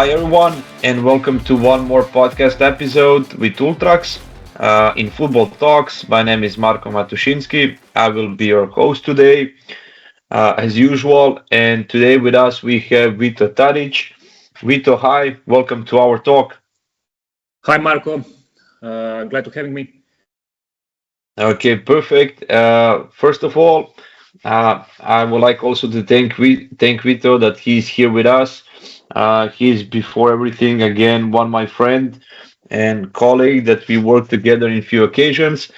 Hi everyone, and welcome to one more podcast episode with Ultrax in Football Talks. My name is Marko Matushinsky. I will be your host today, as usual. And today with us we have Vito Tadić. Vito, hi, welcome to our talk. Hi, Marco. Glad to having me. Okay, perfect. First of all, I would like also to thank Vito that he's here with us. He's before everything again one my friend and colleague that we worked together in few occasions.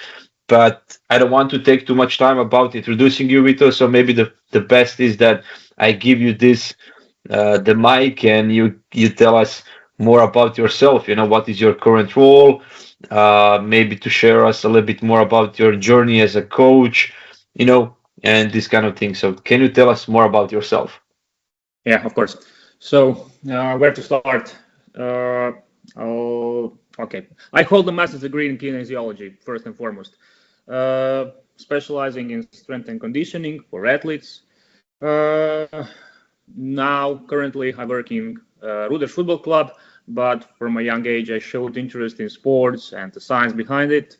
But I don't want to take too much time about introducing you, Vito. So maybe the best is that I give you this the mic and you tell us more about yourself. What is your current role? Maybe to share us a little bit more about your journey as a coach, and this kind of thing. So can you tell us more about yourself? Yeah, of course. So, where to start? Okay. I hold a master's degree in kinesiology, first and foremost, specializing in strength and conditioning for athletes. Now, currently, I work in Rudeš Football Club, but from a young age, I showed interest in sports and the science behind it.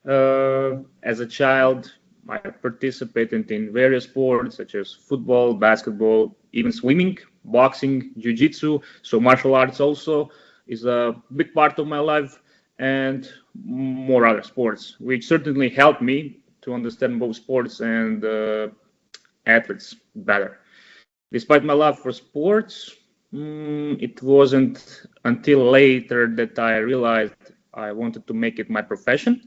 As a child, I participated in various sports such as football, basketball, even swimming, boxing, jiu-jitsu. So martial arts also is a big part of my life, and more other sports, which certainly helped me to understand both sports and athletes better. Despite my love for sports, it wasn't until later that I realized I wanted to make it my profession.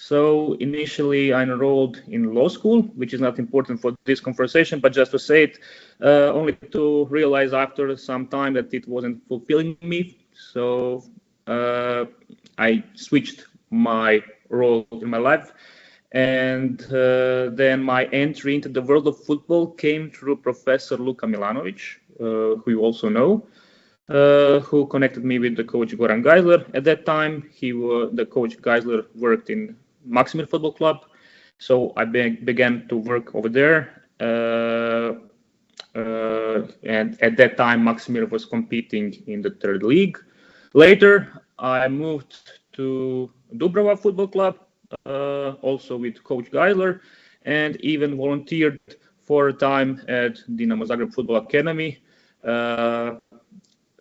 So initially, I enrolled in law school, which is not important for this conversation, but just to say it, only to realize after some time that it wasn't fulfilling me. So I switched my role in my life. And then my entry into the world of football came through Professor Luka Milanovic, who you also know, who connected me with the coach Goran Geisler. At that time, the coach Geisler worked in Maximir Football Club, so I began to work over there. And at that time, Maximir was competing in the third league. Later, I moved to Dubrava Football Club, also with Coach Geisler, and even volunteered for a time at Dinamo Zagreb Football Academy.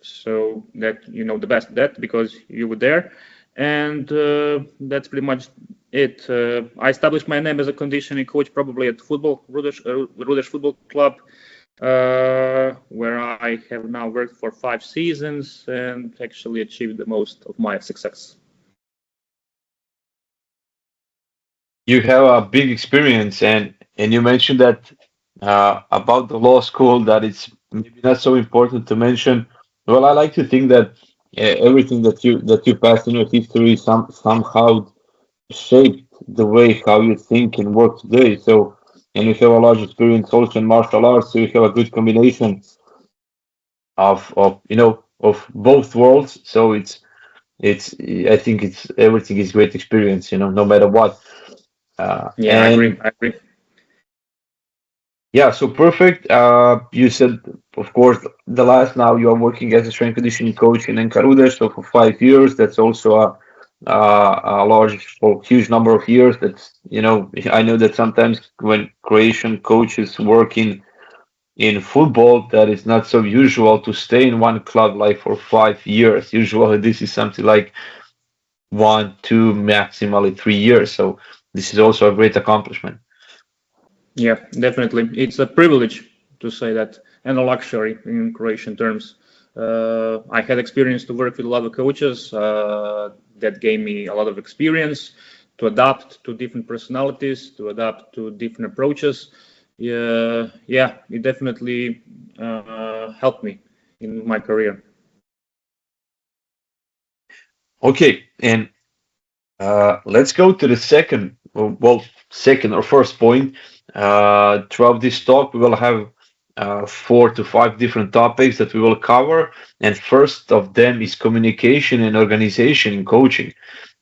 So that you know the best that because you were there, and that's pretty much it. I established my name as a conditioning coach probably at Rudeš Football Club, where I have now worked for 5 seasons and actually achieved the most of my success. You have a big experience, and you mentioned that about the law school that it's maybe not so important to mention. Well, I like to think that everything that you passed in your history somehow shaped the way how you think and work today. So, and you have a large experience also in martial arts, so you have a good combination of both worlds. So it's I think it's everything is great experience, no matter what. Yeah, And I agree. yeah, so perfect. You said, of course, the last now you are working as a strength conditioning coach in NK Rudeš, so for 5 years. That's also a large or huge number of years. I know that sometimes when Croatian coaches work in football, that is not so usual to stay in one club like for 5 years. Usually, this is something like 1, 2, maximally 3 years. So this is also a great accomplishment. Yeah, definitely. It's a privilege to say that, and a luxury in Croatian terms. I had experience to work with a lot of coaches that gave me a lot of experience to adapt to different personalities, to adapt to different approaches. Yeah, it definitely helped me in my career. Okay, and let's go to the second or first point. Throughout this talk, we will have 4 to 5 different topics that we will cover, and first of them is communication and organization in coaching.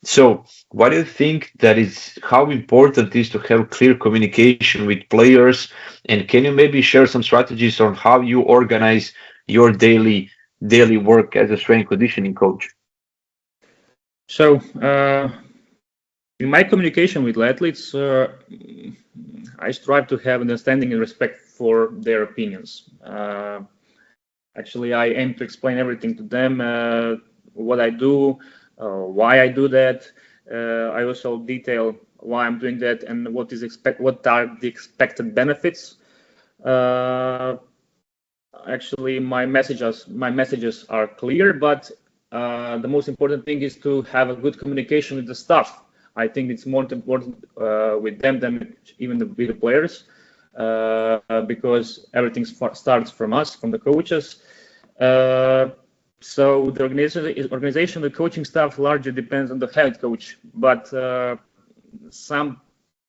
So, what do you think that is how important it is to have clear communication with players? And can you maybe share some strategies on how you organize your daily daily work as a strength conditioning coach? So, in my communication with athletes, I strive to have understanding and respect for their opinions. Actually, I aim to explain everything to them, what I do, why I do that. I also detail why I'm doing that and what are the expected benefits. Uh, Actually, my messages are clear, but the most important thing is to have a good communication with the staff. I think it's more important with them than even with the players, because everything starts from us, from the coaches. Uh, so the organization, the coaching staff largely depends on the head coach, but some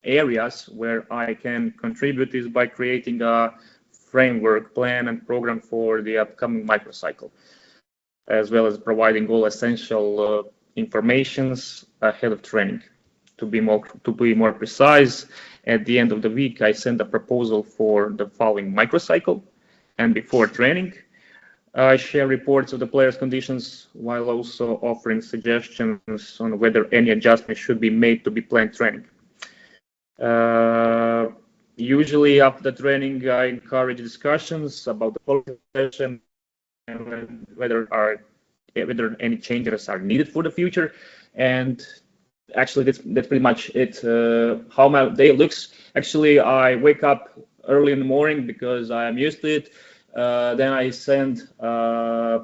areas where I can contribute is by creating a framework, plan, and program for the upcoming microcycle, as well as providing all essential informations ahead of training. To be more precise, at the end of the week, I send a proposal for the following microcycle, and before training, I share reports of the players' conditions while also offering suggestions on whether any adjustments should be made to be planned training. Usually after the training, I encourage discussions about the following session and whether any changes are needed for the future. And actually, that's pretty much it. How my day looks. Actually, I wake up early in the morning because I am used to it. Then I send a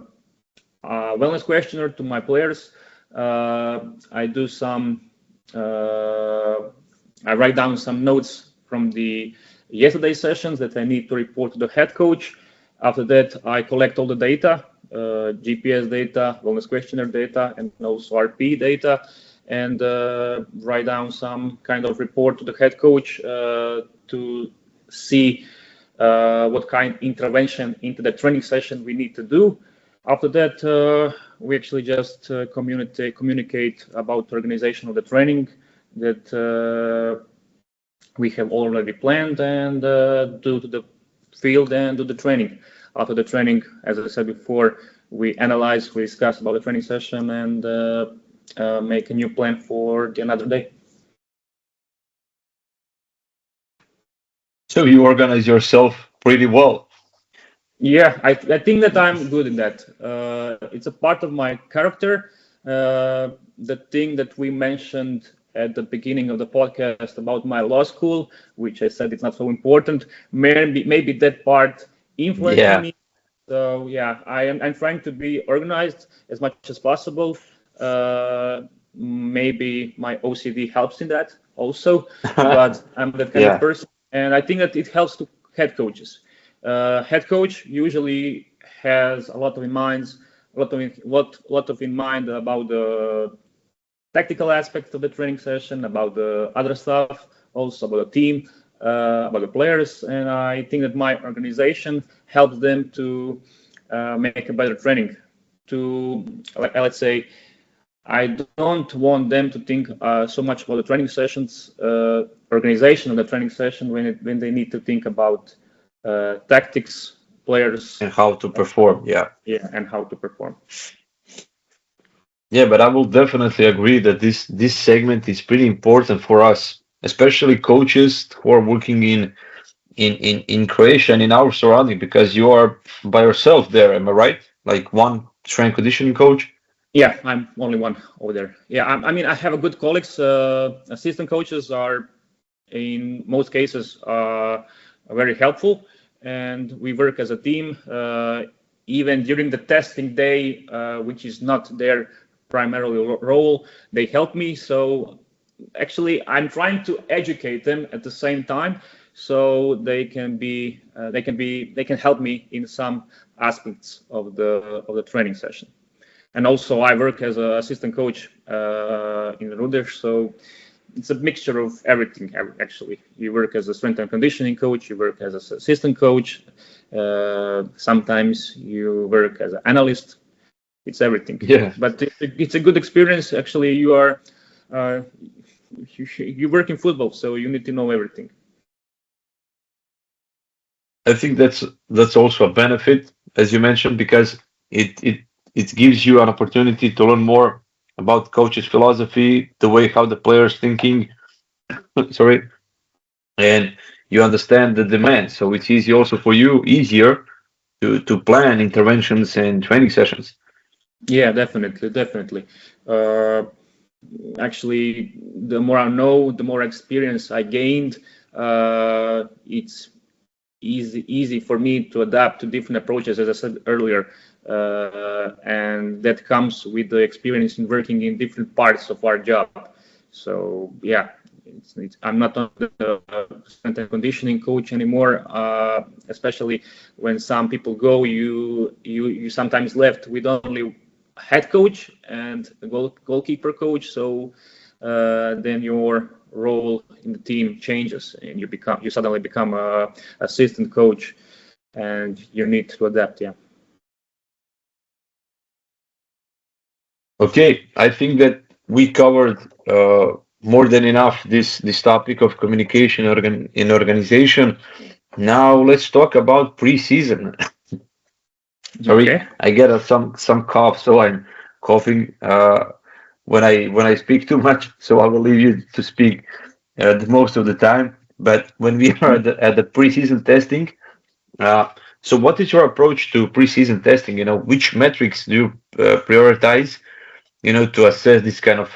wellness questionnaire to my players. I do some. I write down some notes from the yesterday sessions that I need to report to the head coach. After that, I collect all the data, GPS data, wellness questionnaire data, and also RP data, and write down some kind of report to the head coach to see what kind of intervention into the training session we need to do. After that, we actually just communicate about the organization of the training that we have already planned and do to the field and do the training. After the training, as I said before, we analyze, we discuss about the training session and make a new plan for the another day. So you organize yourself pretty well. Yeah, I think that I'm good in that. It's a part of my character. The thing that we mentioned at the beginning of the podcast about my law school, which I said it's not so important, maybe that part influenced Yeah, me. So yeah, I'm trying to be organized as much as possible. Maybe my OCD helps in that also, but I'm that kind of yeah, person, and I think that it helps to head coaches. Head coach usually has a lot of in mind, a lot of in mind about the tactical aspects of the training session, about the other stuff, also about the team, about the players, and I think that my organization helps them to make a better training. To let's say, I don't want them to think so much about the training sessions, organization of the training session when they need to think about tactics, players, and how to perform. Yeah. yeah, and how to perform. Yeah, but I will definitely agree that this segment is pretty important for us, especially coaches who are working in Croatia and in our surrounding, because you are by yourself there. Am I right? Like one strength conditioning coach. Yeah, I'm only one over there. Yeah, I mean, I have a good colleagues. Assistant coaches are, in most cases, very helpful, and we work as a team. Even during the testing day, which is not their primarily role, they help me. So actually, I'm trying to educate them at the same time, so they can help me in some aspects of the training session. And also I work as an assistant coach in Rudeš, so it's a mixture of everything. Actually, you work as a strength and conditioning coach, you work as an assistant coach, sometimes you work as an analyst. It's everything, Yeah. but it's a good experience. Actually, uh, you work in football, so you need to know everything. I think that's also a benefit, as you mentioned, because It gives you an opportunity to learn more about coach's philosophy, the way how the players thinking, sorry, and you understand the demand. So it's easy also for you, easier to plan interventions and training sessions. Yeah, definitely, definitely. Uh, Actually, the more I know, the more experience I gained. It's easy for me to adapt to different approaches, as I said earlier, and that comes with the experience in working in different parts of our job. So yeah, I'm not on the strength and conditioning coach anymore. Especially when some people go, you sometimes left with only head coach and a goalkeeper coach. So then your role in the team changes, and you suddenly become a assistant coach, and you need to adapt. Yeah. Okay, I think that we covered more than enough this topic of communication in organization. Now let's talk about preseason. Sorry, Okay. I get some cough, so I'm coughing when I speak too much. So I will leave you to speak the most of the time. But when we are at the preseason testing, uh, so what is your approach to preseason testing? You know, which metrics do you prioritize? You know, to assess this kind of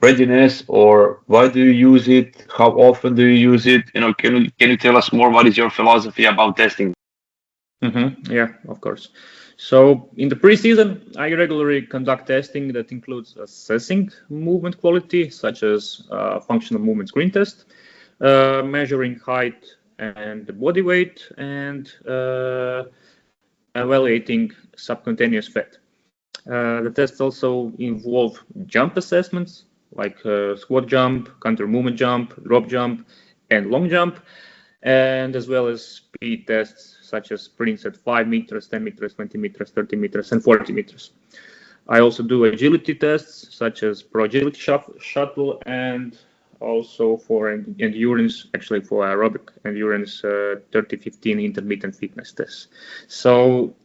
readiness, or why do you use it? How often do you use it? You know, can you tell us more? What is your philosophy about testing? Yeah, of course. So in the preseason, I regularly conduct testing that includes assessing movement quality, such as functional movement screen test, measuring height and body weight, and evaluating subcutaneous fat. The tests also involve jump assessments like squat jump, counter movement jump, drop jump, and long jump, and as well as speed tests such as sprints at 5 meters, 10 meters, 20 meters, 30 meters, and 40 meters. I also do agility tests such as pro agility shuttle, and also for endurance, actually for aerobic endurance, 30-15 intermittent fitness tests. So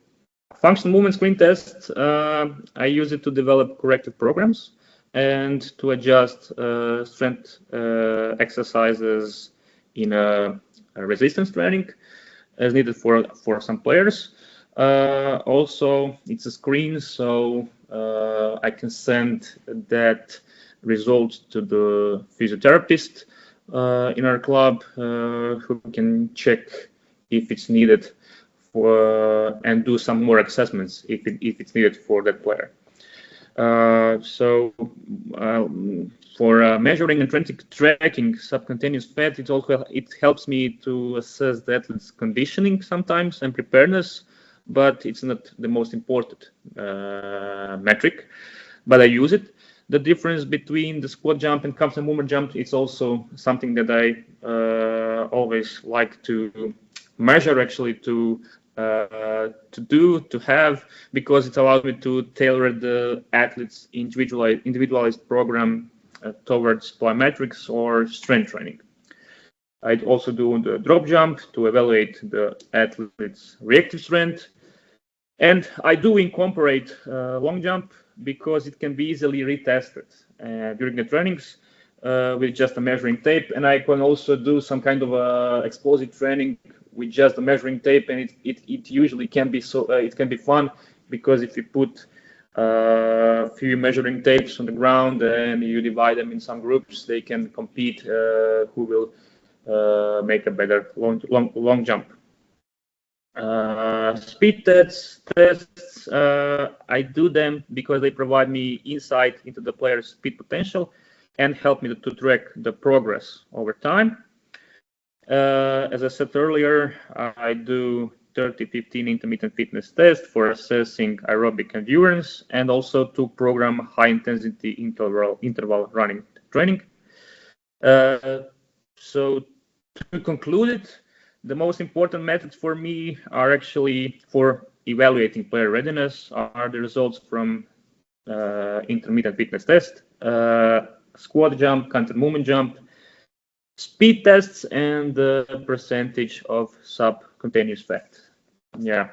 functional movement screen tests, I use it to develop corrective programs and to adjust strength exercises in a resistance training as needed for some players. Also, it's a screen, so I can send that result to the physiotherapist in our club, who can check if it's needed and do some more assessments if it's needed for that player. So for measuring and tracking subcutaneous fat, it helps me to assess the athlete's conditioning sometimes and preparedness, but it's not the most important metric. But I use it. The difference between the squat jump and counter movement jump, it's also something that I always like to measure, actually, to have, because it allows me to tailor the athlete's individualized program towards plyometrics or strength training. I also do the drop jump to evaluate the athlete's reactive strength, and I do incorporate long jump because it can be easily retested during the trainings with just a measuring tape, and I can also do some kind of explosive training with just a measuring tape, and it usually can be it can be fun, because if you put a few measuring tapes on the ground and you divide them in some groups, they can compete who will make a better long jump. Speed tests, I do them because they provide me insight into the player's speed potential and help me to track the progress over time. As I said earlier, I do 30-15 intermittent fitness tests for assessing aerobic endurance, and also to program high-intensity interval running training. So to conclude it, the most important methods for me are actually for evaluating player readiness are the results from intermittent fitness test, squat jump, counter movement jump, speed tests, and the percentage of subcutaneous fat. Yeah.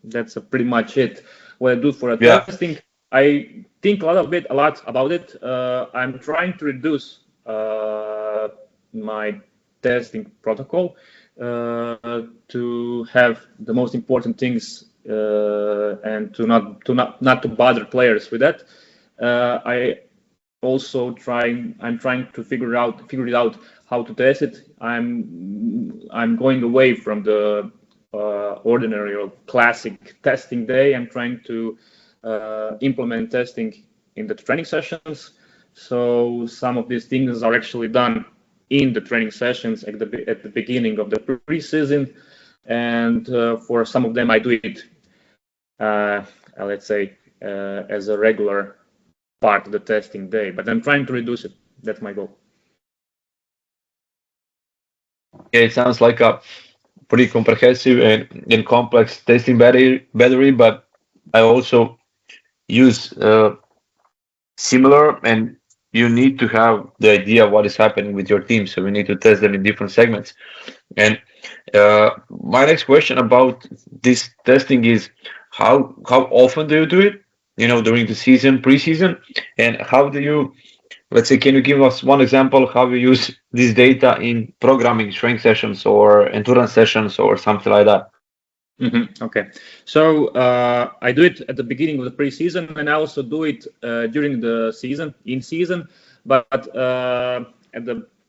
That's pretty much it. What I do for a Yeah. testing, I think a lot about it. I'm trying to reduce my testing protocol to have the most important things and to not to bother players with that. I also I'm trying to figure it out how to test it. I'm going away from the ordinary or classic testing day. I'm trying to implement testing in the training sessions. So some of these things are actually done in the training sessions at the beginning of the preseason, and for some of them I do it, let's say, as a regular part of the testing day. But I'm trying to reduce it. That's my goal. Yeah, it sounds like a pretty comprehensive and complex testing battery, but I also use similar, and you need to have the idea of what is happening with your team. So we need to test them in different segments. And my next question about this testing is how often do you do it? You know, during the season, preseason, and how do you, let's say, can you give us one example how you use this data in programming strength sessions or endurance sessions or something like that? Okay, so I do it at the beginning of the preseason, and I also do it during the season, in season. But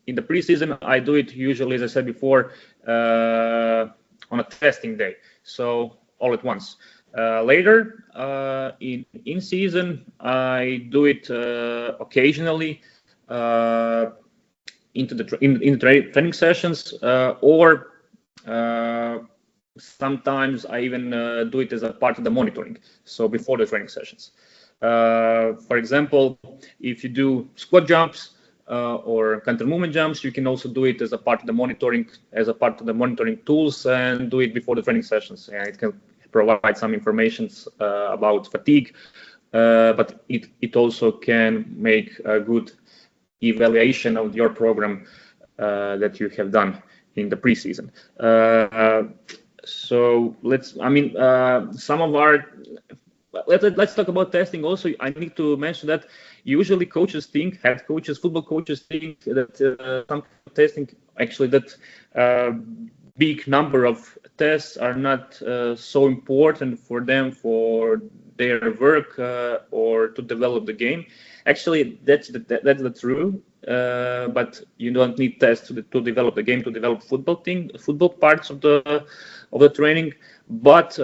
in the preseason, I do it usually, as I said before, on a testing day, so all at once. Later, in season, I do it occasionally in training sessions, or sometimes I even do it as a part of the monitoring, so before the training sessions. For example, if you do squat jumps or counter movement jumps, you can also do it as a part of the monitoring, tools, and do it before the training sessions. And it can provide some information about fatigue, but it also can make a good evaluation of your program that you have done in the preseason. So let's talk about testing also. I need to mention that usually head coaches, football coaches think that some testing, actually, that big number of tests are not so important for them for their work or to develop the game. Actually, that's the true. But you don't need tests to develop the game, to develop football parts of the training. But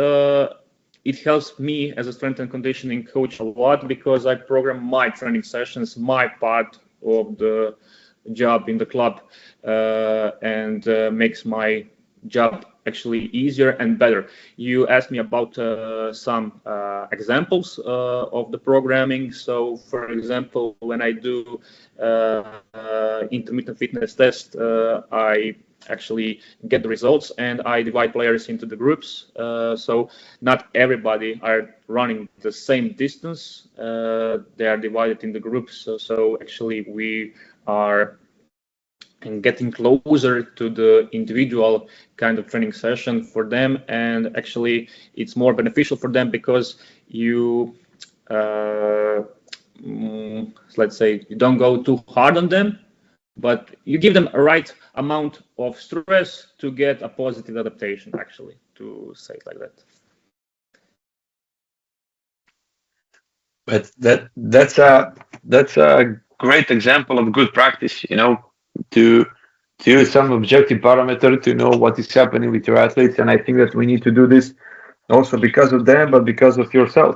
it helps me as a strength and conditioning coach a lot, because I program my training sessions, my part of the job in the club, and makes my job actually easier and better. You asked me about some examples of the programming. So, for example, when I do intermittent fitness test, I actually get the results, and I divide players into the groups. So not everybody are running the same distance. They are divided in the groups. So actually we are getting closer to the individual kind of training session for them, and actually it's more beneficial for them, because you let's say you don't go too hard on them, but you give them a right amount of stress to get a positive adaptation, actually, to say it like that. But that's a great example of good practice, you know, to use some objective parameter to know what is happening with your athletes. And I think that we need to do this also because of them, but because of yourself.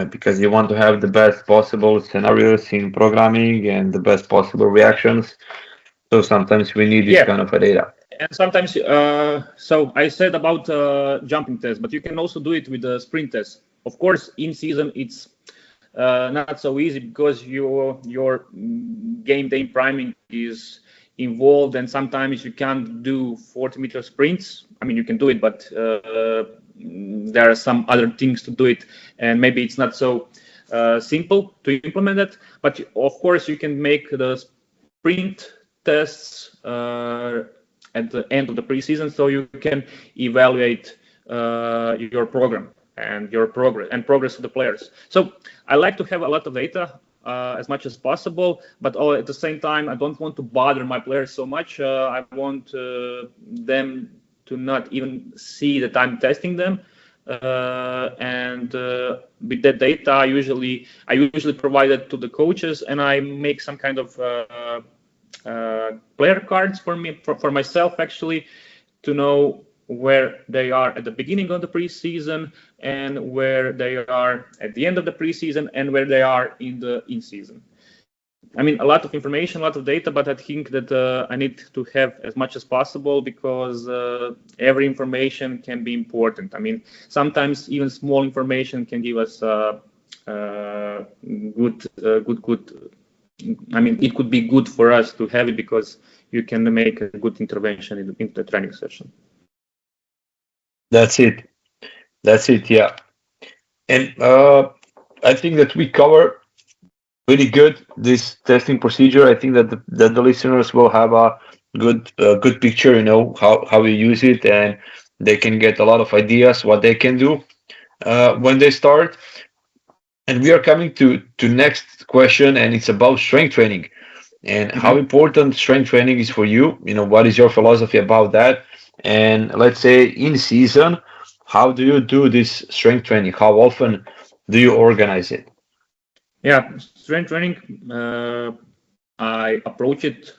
Because you want to have the best possible scenarios in programming and the best possible reactions. So sometimes we need this Yeah, kind of a data. and sometimes, so I said about jumping test, but you can also do it with the sprint test. Of course, in season, it's not so easy, because your game day priming is involved, and sometimes you can't do 40-meter sprints. I mean, you can do it, but there are some other things to do it, and maybe it's not so simple to implement that. But of course, you can make the sprint tests at the end of the preseason, so you can evaluate your program and your progress of the players. So I like to have a lot of data as much as possible, but at the same time, I don't want to bother my players so much. I want them to not even see that I'm testing them. And with that data, I usually provide it to the coaches, and I make some kind of player cards for myself actually, to know where they are at the beginning of the preseason and where they are at the end of the preseason and where they are in the in-season. I mean, a lot of information, a lot of data, but I think that I need to have as much as possible, because every information can be important. I mean, sometimes even small information can give us good. I mean, it could be good for us to have it, because you can make a good intervention in the training session. That's it. That's it. Yeah. And I think that we cover really good this testing procedure. I think that the listeners will have a good picture, how you use it, and they can get a lot of ideas what they can do when they start. And we are coming to next question, and it's about strength training and how Mm-hmm. important strength training is for you. What is your philosophy about that? And let's say in season, how do you do this strength training? How often do you organize it? Yeah, strength training. I approach it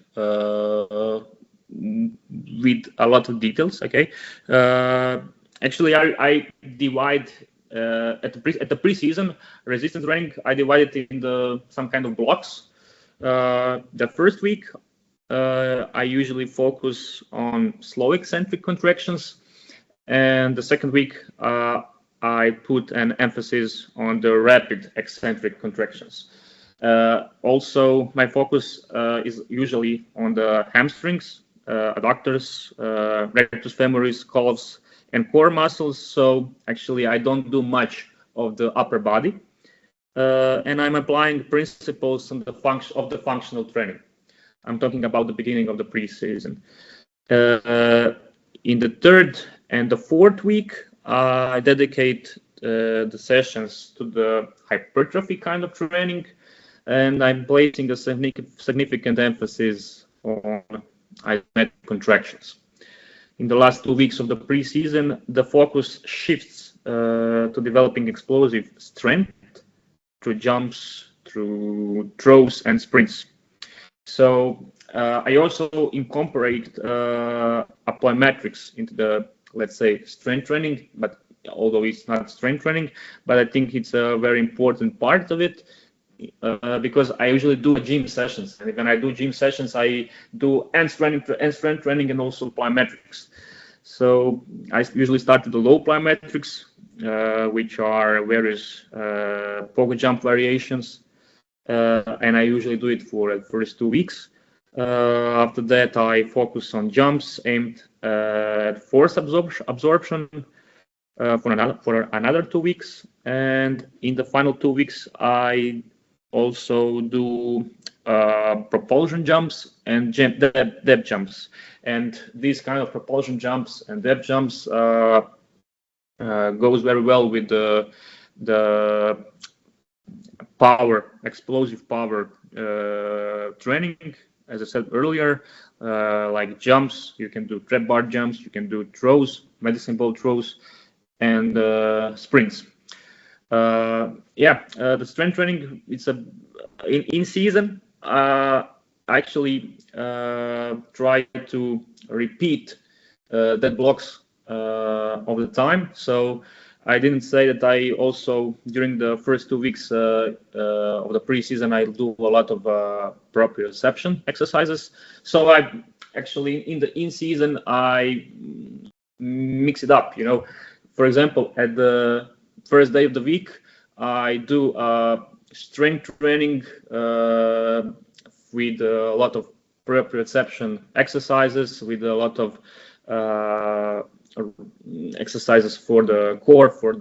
with a lot of details. Okay, actually, I divide at the preseason resistance training. I divide it in some kind of blocks. The first week, I usually focus on slow eccentric contractions, and the second week, I put an emphasis on the rapid eccentric contractions. Also, my focus is usually on the hamstrings, adductors, rectus femoris, calves, and core muscles. So actually, I don't do much of the upper body, and I'm applying principles on the functional training. I'm talking about the beginning of the preseason. In the third and the fourth week, I dedicate the sessions to the hypertrophy kind of training, and I'm placing a significant emphasis on isometric contractions. In the last 2 weeks of the preseason, the focus shifts to developing explosive strength through jumps, through throws, and sprints. So I also incorporate plyometrics into the, let's say, strength training, but although it's not strength training, but I think it's a very important part of it, because I usually do gym sessions, and when I do gym sessions, I do end strength training and also plyometrics. So I usually start with the low plyometrics, which are various pogo jump variations, and I usually do it for the first 2 weeks. After that, I focus on jumps aimed at force absorption for another 2 weeks, and in the final 2 weeks, I also do propulsion jumps and depth jumps. And these kind of propulsion jumps and depth jumps goes very well with the explosive power training. As I said earlier, like jumps, you can do trap bar jumps, you can do throws, medicine ball throws, and sprints. The strength training, it's in season. I actually try to repeat that blocks all the time. So I didn't say that I also, during the first 2 weeks of the preseason, I do a lot of proprioception exercises. So I actually, in the in-season, I mix it up. For example, at the first day of the week, I do strength training with a lot of proprioception exercises, with a lot of exercises for the core, for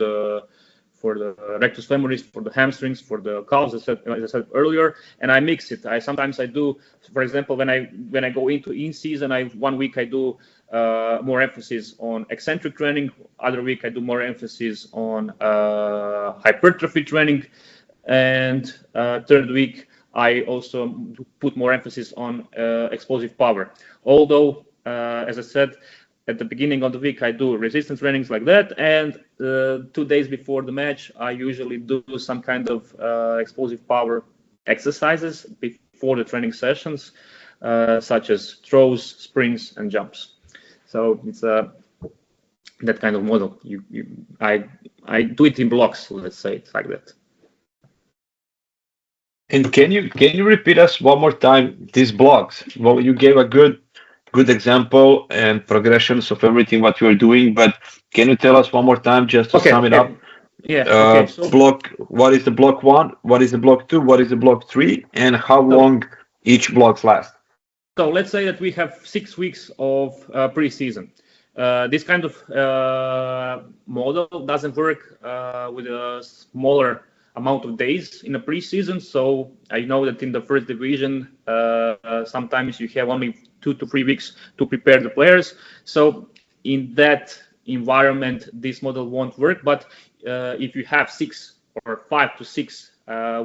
for the rectus femoris, for the hamstrings, for the calves, as I said earlier, and I mix it. Sometimes I do, for example, when I go into in season, 1 week I do more emphasis on eccentric training. Other week I do more emphasis on hypertrophy training, and third week I also put more emphasis on explosive power. Although, as I said, at the beginning of the week, I do resistance trainings like that, and 2 days before the match, I usually do some kind of explosive power exercises before the training sessions, such as throws, sprints, and jumps. So it's that kind of model. I do it in blocks, let's say it like that. And can you repeat us one more time these blocks? Well, you gave a good example and progressions of everything what you are doing, but can you tell us one more time just to sum it up? Yeah. Okay. So What is the block one? What is the block two? What is the block three? And how long each blocks last? So let's say that we have 6 weeks of preseason. This kind of model doesn't work with a smaller amount of days in a preseason. So I know that in the first division, sometimes you have only 2 to 3 weeks to prepare the players. So in that environment, this model won't work. But if you have 6 or 5 to 6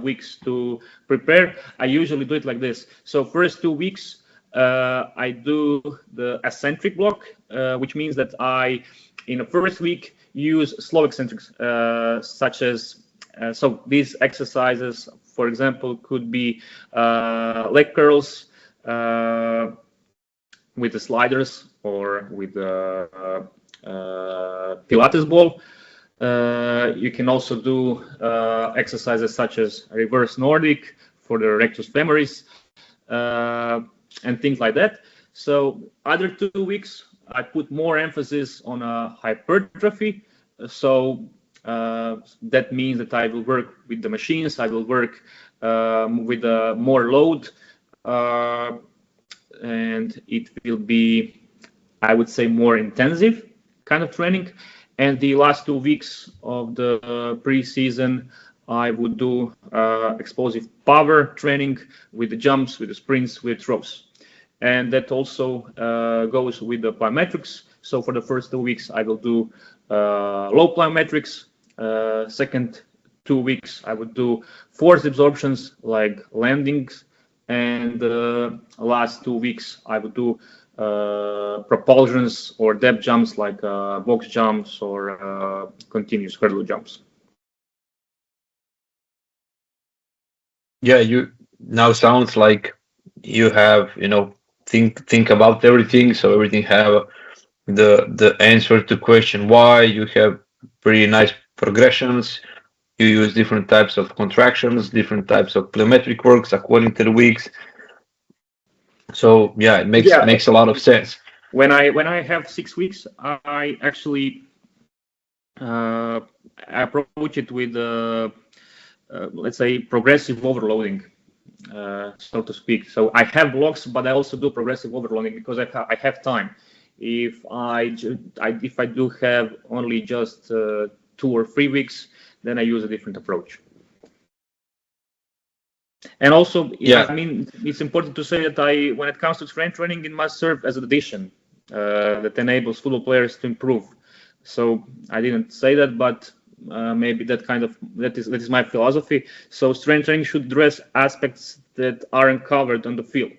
weeks to prepare, I usually do it like this. So first 2 weeks, I do the eccentric block, which means that I, in the first week, use slow eccentrics, such as, so these exercises, for example, could be leg curls with the sliders or with the Pilates ball. You can also do exercises such as reverse Nordic for the rectus femoris, and things like that. So other 2 weeks, I put more emphasis on hypertrophy. So that means that I will work with the machines. I will work with more load, and it will be, I would say, more intensive kind of training. And the last 2 weeks of the preseason, I would do explosive power training with the jumps, with the sprints, with throws. And that also goes with the plyometrics. So for the first 2 weeks, I will do low plyometrics. Second 2 weeks, I would do force absorptions like landings. And last 2 weeks, I would do propulsions or depth jumps like box jumps or continuous hurdle jumps. Yeah, you now sounds like you have, think about everything, so everything have the answer to question why. You have pretty nice progressions. You use different types of contractions, different types of plyometric works according to the weeks. So yeah, it makes a lot of sense. When I have 6 weeks, I actually approach it with let's say progressive overloading, so to speak. So I have blocks, but I also do progressive overloading because I have time. If I do have only just 2 or 3 weeks, then I use a different approach. And also, I mean, it's important to say that when it comes to strength training, it must serve as an addition that enables football players to improve. So I didn't say that, but maybe that is my philosophy. So strength training should address aspects that aren't covered on the field.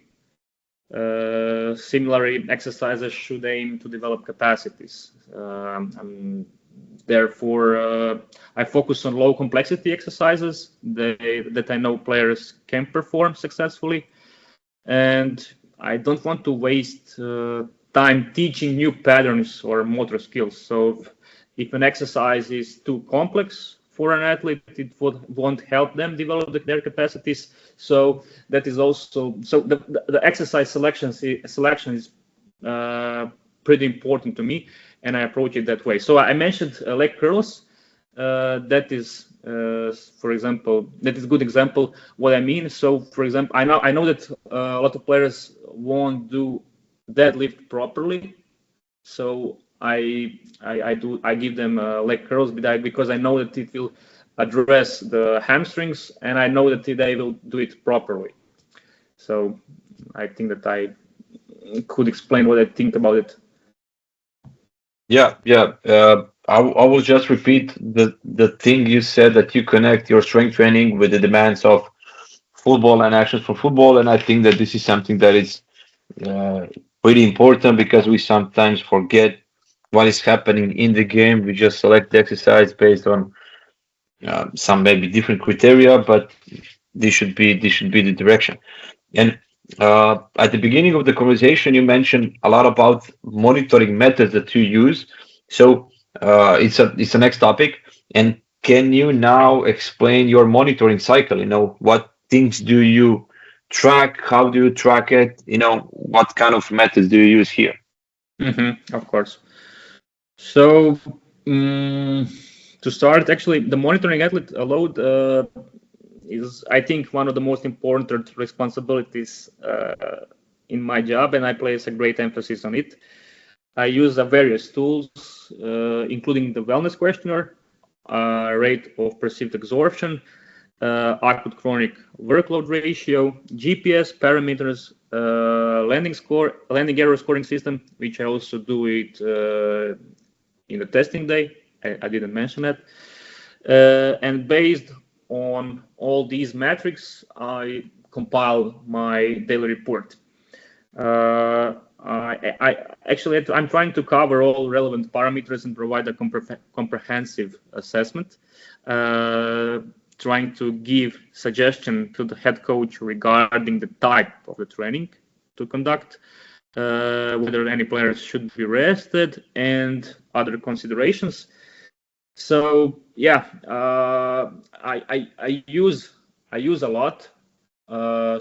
Similarly, exercises should aim to develop capacities. Therefore, I focus on low complexity exercises that I know players can perform successfully, and I don't want to waste time teaching new patterns or motor skills. So if an exercise is too complex for an athlete, it won't help them develop their capacities. So that is also, so the exercise selection is pretty important to me, and I approach it that way. So I mentioned leg curls. That is, for example, that is a good example what I mean. So, for example, I know that a lot of players won't do deadlift properly. So I give them leg curls because I know that it will address the hamstrings, and I know that they will do it properly. So I think that I could explain what I think about it. Yeah, yeah. I will just repeat the thing you said, that you connect your strength training with the demands of football and actions for football, and I think that this is something that is uh, pretty important, because we sometimes forget what is happening in the game. We just select the exercise based on some maybe different criteria, but this should be the direction. And at the beginning of the conversation, you mentioned a lot about monitoring methods that you use. So it's the next topic. And can you now explain your monitoring cycle? What things do you track? How do you track it? What kind of methods do you use here? Of course. So to start, actually, the monitoring athlete load is, I think, one of the most important responsibilities in my job, and I place a great emphasis on it. I use various tools, including the wellness questionnaire, rate of perceived exhaustion, acute chronic workload ratio, GPS parameters, landing error scoring system, which I also do it in the testing day. I didn't mention that. And based on all these metrics, I compile my daily report. I'm trying to cover all relevant parameters and provide a comprehensive assessment, trying to give suggestion to the head coach regarding the type of the training to conduct, whether any players should be rested, and other considerations. So yeah, I use a lot.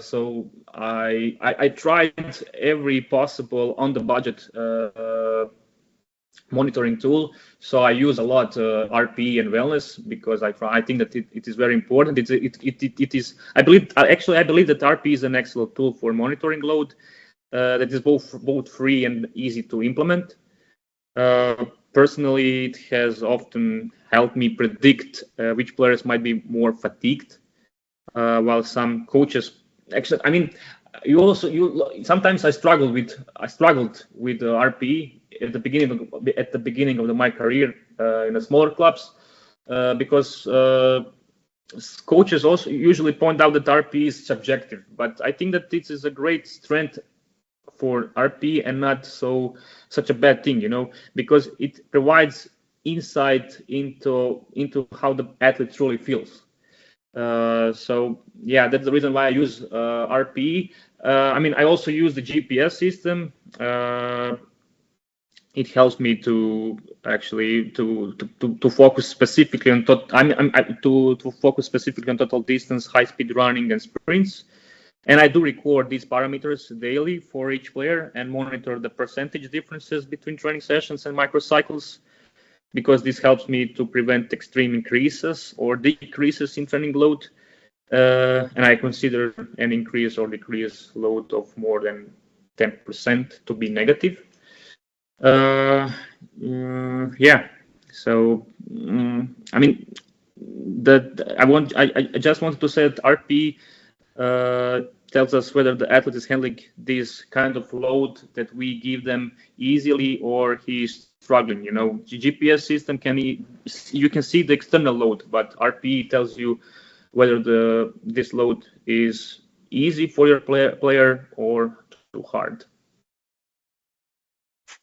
So I tried every possible on the budget monitoring tool. So I use a lot RP and wellness, because I think that it is very important. It is, I believe that RP is an excellent tool for monitoring load, that is both free and easy to implement. Personally, it has often helped me predict which players might be more fatigued, while some coaches actually, sometimes I struggled with RP at the beginning of my career in the smaller clubs, because coaches also usually point out that RP is subjective, but I think that this is a great strength for RP and not such a bad thing, because it provides insight into how the athlete truly feels. So yeah, that's the reason why I use RP. I also use the GPS system. It helps me to actually to focus specifically on to focus specifically on total distance, high speed running, and sprints. And I do record these parameters daily for each player and monitor the percentage differences between training sessions and microcycles, because this helps me to prevent extreme increases or decreases in training load. And I consider an increase or decrease load of more than 10% to be negative. Yeah. So, I just wanted to say that RP tells us whether the athlete is handling this kind of load that we give them easily, or he's struggling. The GPS system you can see the external load, but RP tells you whether this load is easy for your player or too hard.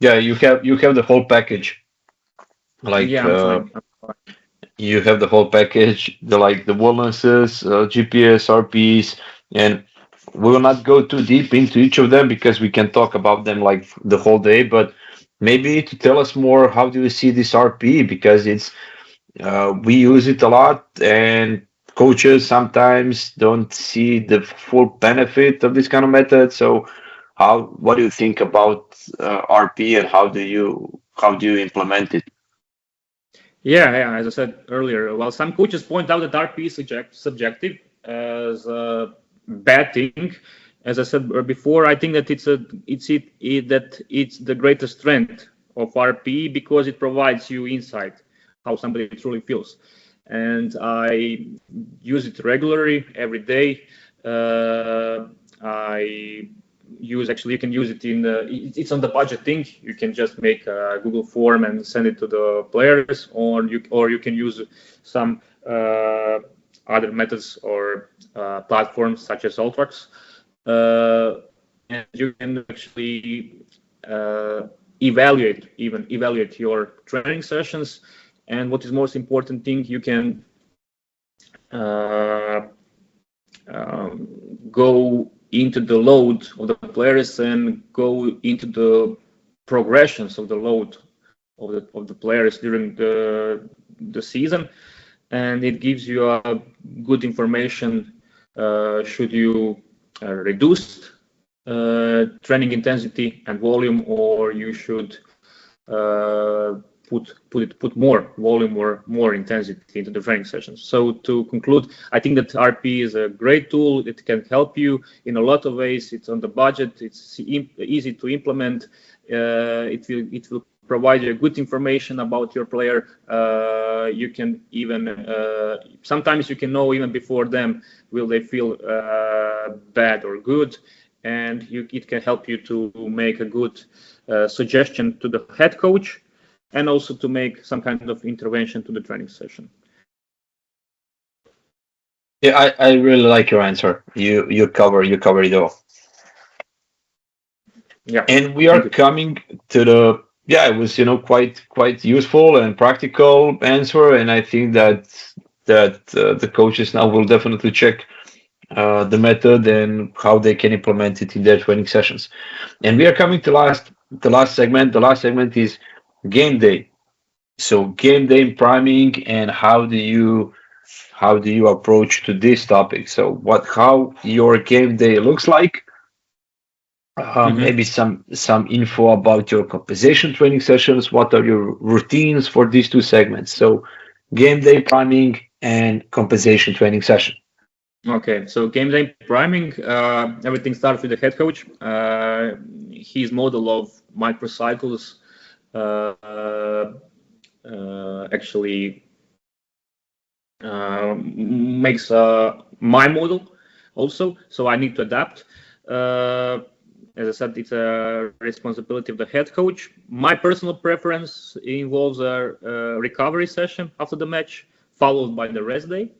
Yeah, you have the whole package. Like Yeah, I'm trying. you have the whole package, the wellnesses, GPS, RPs, and we will not go too deep into each of them, because we can talk about them like the whole day. But maybe to tell us more, how do you see this RP? Because we use it a lot, and coaches sometimes don't see the full benefit of this kind of method. So, what do you think about RP, and how do you implement it? Yeah. As I said earlier, while some coaches point out that RP is subjective as a bad thing, as I said before, I think that it's the greatest strength of RP because it provides you insight how somebody truly feels. And I use it regularly every day. I use actually you can use it in it's on the budget thing. You can just make a Google form and send it to the players, or you can use some other methods or platforms such as Ultrax, and you can actually evaluate your training sessions. And what is most important thing, you can go into the load of the players and go into the progressions of the load of the players during the season, and it gives you a good information. Should you reduce training intensity and volume, or you should put more volume or more intensity into the training sessions. So to conclude, I think that RP is a great tool. It can help you in a lot of ways. It's on the budget. It's easy to implement. It will provide you good information about your player. You can even sometimes you can know even before them will they feel bad or good, and it can help you to make a good suggestion to the head coach, and also to make some kind of intervention to the training session. Yeah, I really like your answer. You cover it all. Yeah. And we are coming to the, yeah, it was, quite useful and practical answer. And I think that the coaches now will definitely check the method and how they can implement it in their training sessions. And we are coming to the last segment. The last segment is game day. So game day priming, and how do you approach to this topic? So how your game day looks like? Maybe some info about your compensation training sessions. What are your routines for these two segments? So game day priming and compensation training session. Okay, so game day priming, everything starts with the head coach. His model of microcycles actually makes my model also, so I need to adapt. As I said, it's a responsibility of the head coach. My personal preference involves a recovery session after the match, followed by the rest day.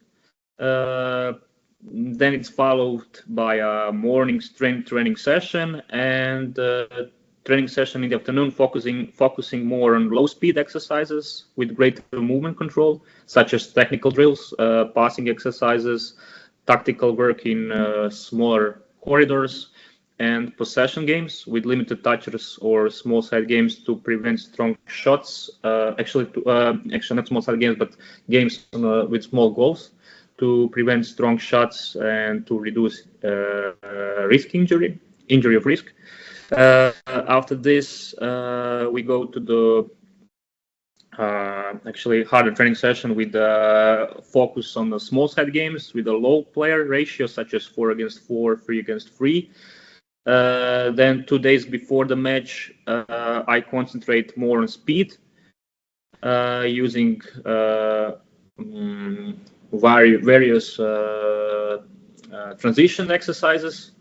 Then it's followed by a morning strength training session, and training session in the afternoon focusing more on low speed exercises with greater movement control, such as technical drills, passing exercises, tactical work in smaller corridors, and possession games with limited touches or small side games to prevent strong shots. Actually not small side games, but games with small goals to prevent strong shots and to reduce injury of risk. After this, we go to the actually harder training session with focus on the small side games with a low player ratio, such as 4 against 4, 3 against 3. Then 2 days before the match, I concentrate more on speed, using various transition exercises,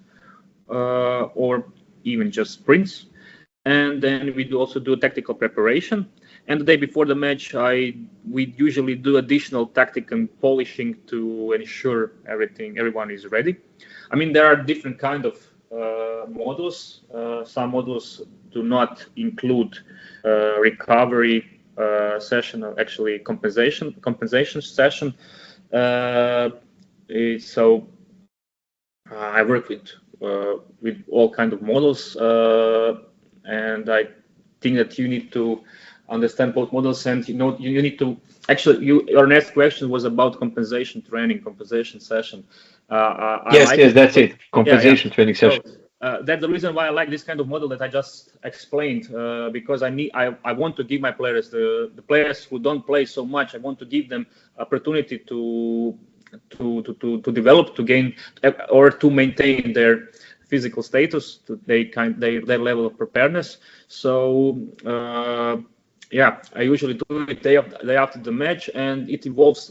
or even just sprints. And then we also do tactical preparation. And the day before the match, we usually do additional tactic and polishing to ensure everyone is ready. I mean, there are different kind of models. Some models do not include recovery session, or actually compensation session. So I work with all kind of models, and I think that you need to understand both models, and you need to actually. Your next question was about compensation training, compensation session. Yes, that's it. Compensation training session. So, that's the reason why I like this kind of model that I just explained, because I want to give my players, the players who don't play so much, I want to give them opportunity to develop, to gain, or to maintain their physical status, to their level of preparedness. So yeah, I usually do it day after the match, and it involves.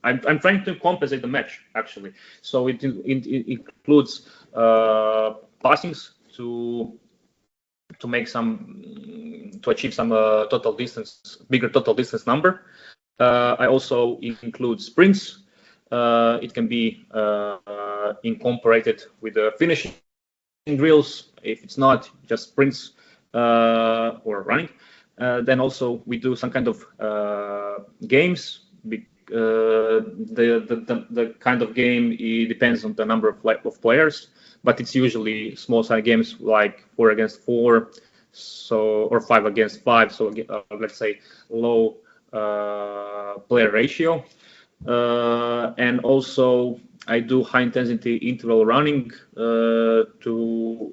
I'm trying to compensate the match actually. So it includes passings to make to achieve some bigger total distance number. I also include sprints. It can be incorporated with the finishing drills. If it's not just sprints or running, then also we do some kind of games. The kind of game, it depends on the number of players, but it's usually small side games like 4 against 4, or 5 against 5. So let's say low player ratio, and also I do high intensity interval running to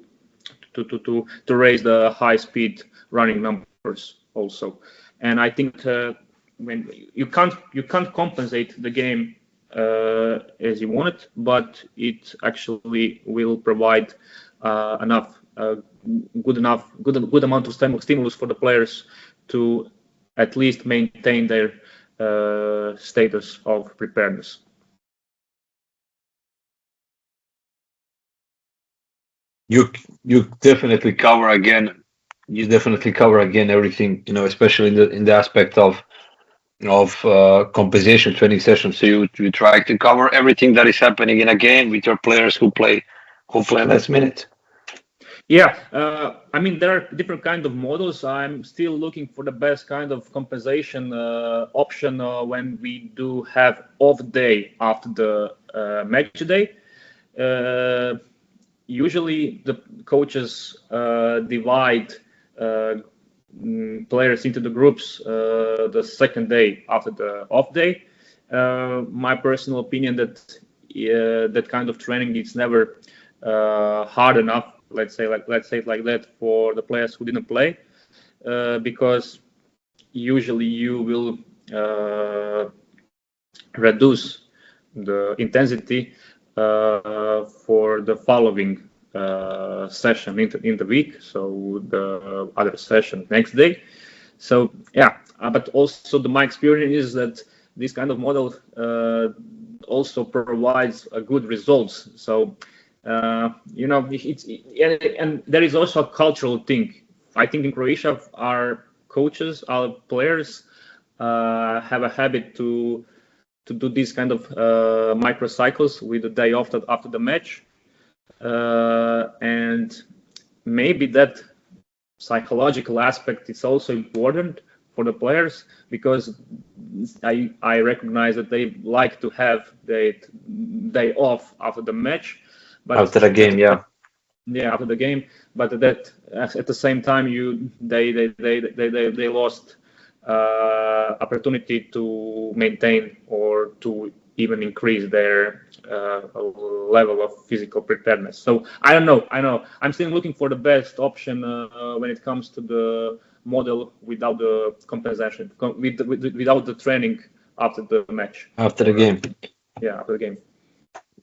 raise the high speed running numbers also. And I think when you can't compensate the game as you want it, but it actually will provide good amount of stimulus for the players to at least maintain their status of preparedness. You definitely cover again. You definitely cover again everything, especially in the aspect of compensation training sessions. So you try to cover everything that is happening in a game with your players who play less minutes. Yeah, I mean, there are different kind of models. I'm still looking for the best kind of compensation option when we do have off day after the match day. Usually the coaches divide players into the groups the second day after the off day. My personal opinion that that kind of training is never hard enough. Let's say it like that for the players who didn't play, because usually you will reduce the intensity for the following session in the week, so the other session next day. So yeah, but also my experience is that this kind of model also provides good results. So and there is also a cultural thing. I think in Croatia, our coaches, our players have a habit to do these kind of microcycles with the day after the match, and maybe that psychological aspect is also important for the players, because I recognize that they like to have the day off after the match. But after the game, yeah, after the game. But that at the same time, they lost opportunity to maintain or to even increase their level of physical preparedness. So I don't know. I'm still looking for the best option when it comes to the model without the compensation, without the training after the match. after the game. Yeah, after the game.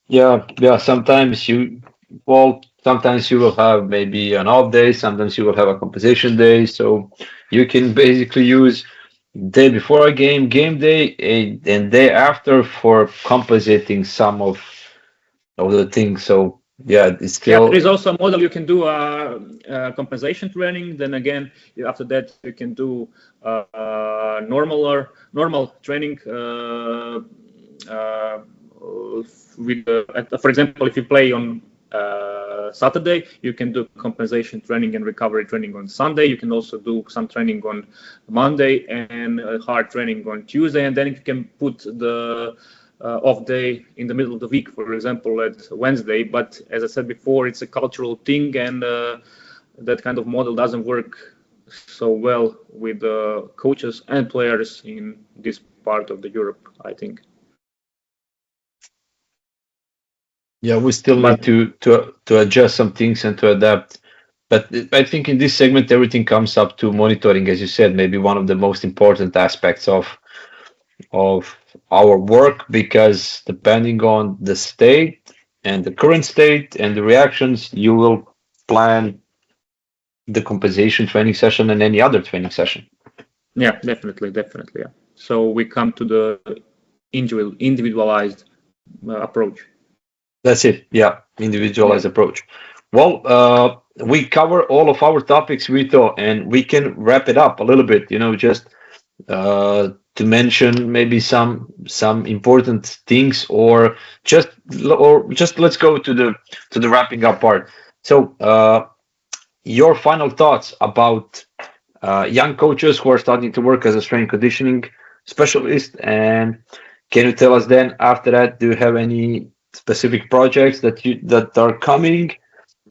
Yeah. Sometimes you will have maybe an off day. Sometimes you will have a compensation day. So you can basically use day before a game day, and day after for compensating some of the things. So yeah, it's Yeah, there still is also a model you can do compensation training. Then again, after that you can do normal training with, for example, if you play on Saturday, you can do compensation training and recovery training on Sunday. You can also do some training on Monday and hard training on Tuesday, and then you can put the off day in the middle of the week, for example, at Wednesday. But as I said before, it's a cultural thing, and that kind of model doesn't work so well with coaches and players in this part of the Europe, I think. yeah, we still need to adjust some things and to adapt. But I think in this segment everything comes up to monitoring, as you said, maybe one of the most important aspects of our work, because depending on the state and the current state and the reactions, you will plan the compensation training session and any other training session. Yeah, definitely. Yeah. So we come to the individualized approach. That's it. Yeah, Yeah. individualized approach. Well, we cover all of our topics, Vito, and we can wrap it up a little bit. Just to mention maybe some important things, or just let's go to the wrapping up part. So, your final thoughts about young coaches who are starting to work as a strength conditioning specialist, and can you tell us then after that, do you have any specific projects that are coming,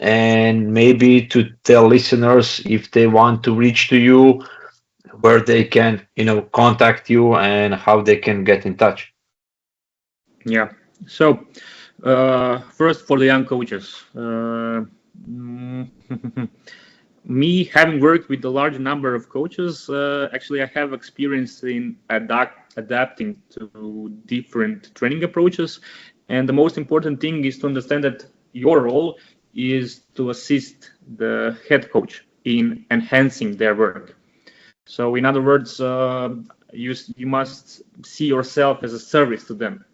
and maybe to tell listeners if they want to reach to you, where they can contact you and how they can get in touch. Yeah. So first for the young coaches, me having worked with a large number of coaches, actually I have experience in adapting to different training approaches, and the most important thing is to understand that your role is to assist the head coach in enhancing their work. So in other words, you must see yourself as a service to them.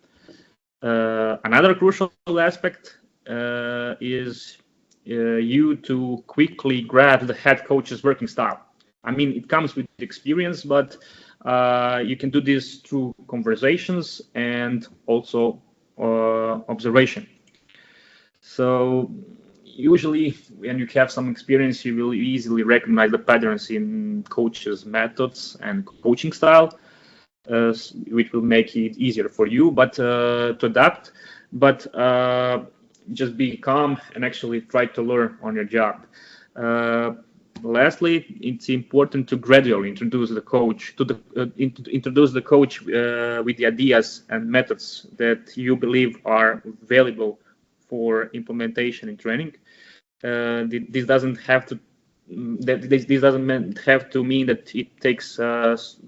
Another crucial aspect is you to quickly grab the head coach's working style. I mean, it comes with experience, but you can do this through conversations and also observation. So usually when you have some experience, you will easily recognize the patterns in coaches' methods and coaching style, which will make it easier for you to adapt. But just be calm and actually try to learn on your job. Lastly, it's important to gradually introduce the coach with the ideas and methods that you believe are valuable for implementation in training. This doesn't have to mean that it takes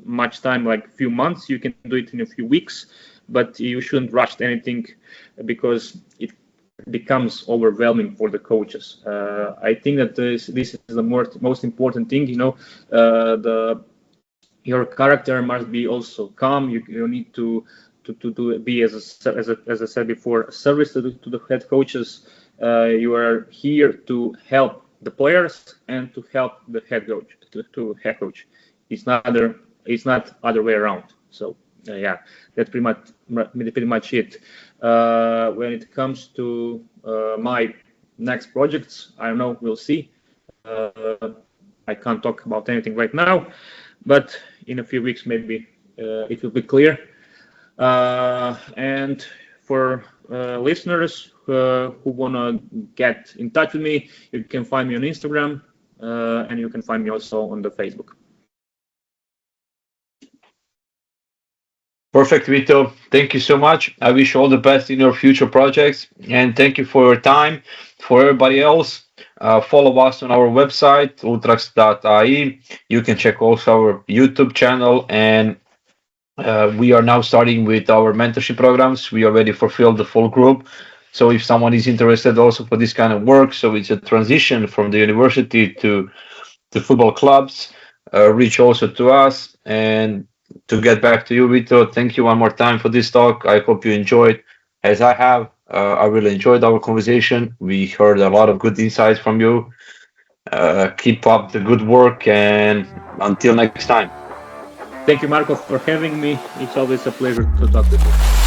much time, like a few months. You can do it in a few weeks, but you shouldn't rush anything because it becomes overwhelming for the coaches. I think that this is the most important thing. Your character must be also calm. You need to be, as I said before, a service to the head coaches. You are here to help the players and to help the head coach. To head coach, it's not other way around. So yeah, that's pretty much it. When it comes to my next projects, I don't know. We'll see. I can't talk about anything right now, but in a few weeks maybe it will be clear. And for listeners who want to get in touch with me, you can find me on Instagram, and you can find me also on the Facebook. Perfect, Vito. Thank you so much. I wish you all the best in your future projects, and thank you for your time. For everybody else, follow us on our website, ultrax.ai. You can check also our YouTube channel, and we are now starting with our mentorship programs. We already fulfilled the full group. So if someone is interested also for this kind of work, so it's a transition from the university to football clubs, reach also to us. And to get back to you, Vito, thank you one more time for this talk. I hope you enjoyed, as I have. I really enjoyed our conversation. We heard a lot of good insights from you. Keep up the good work, and until next time. Thank you, Marco, for having me. It's always a pleasure to talk with you.